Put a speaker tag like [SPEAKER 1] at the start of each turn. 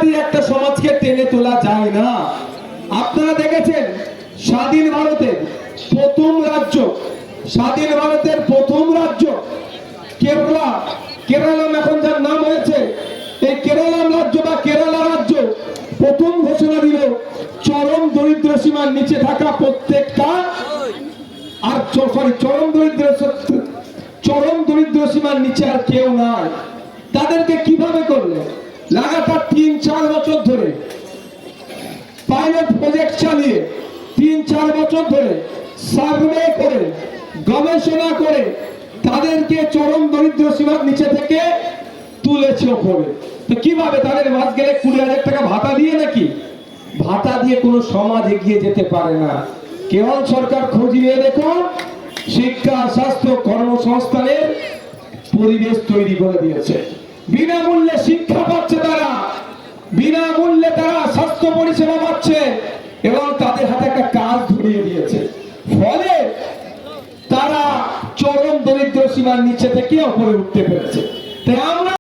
[SPEAKER 1] দিয়ে একটা সমাজকে টেনে তোলা যায় না। আপনারা দেখেছেন স্বাধীন ভারতের প্রথম রাজ্য, স্বাধীন ভারতের প্রথম রাজ্য কেরালা, কেরালাম এখন যার নাম হয়েছে, এই কেরালাম রাজ্য বা কেরালা রাজ্য প্রথম ঘোষণা দিল চরম দরিদ্র সীমার নিচে থাকা প্রত্যেকটা, আর সরি চরম দরিদ্র সীমার নিচে আর কেউ নাই। তাদেরকে কিভাবে করলো? লাগাতার 3-4 বছর ধরে পাইলট প্রজেক্ট চালিয়ে 3-4 বছর ধরে সার্ভে করে গবেষণা করে তাদেরকে চরম দরিদ্র সীমার নিচে থেকে তুলেছে ওপরে। তো কিভাবে? তাদের মাস গেলে 20,000 টাকা ভাতা দিয়ে নাকি? ভাতা দিয়ে কোনো সমাজ এগিয়ে যেতে পারে না। কেবল সরকার খোঁজ নিয়ে দেখুন, শিক্ষা, স্বাস্থ্য, কর্মসংস্থানের পরিবেশ তৈরি করে দিয়েছে। বিনামূল্যে শিক্ষা পাচ্ছে তারা, বিনামূল্যে তারা স্বাস্থ্য পরিষেবা পাচ্ছে এবং তাদের হাতে একটা কাজ ধরিয়ে দিয়েছে। ফলে তারা চরম দরিদ্র সীমার নিচে থেকে উপরে উঠতে পেরেছে। তাই আমরা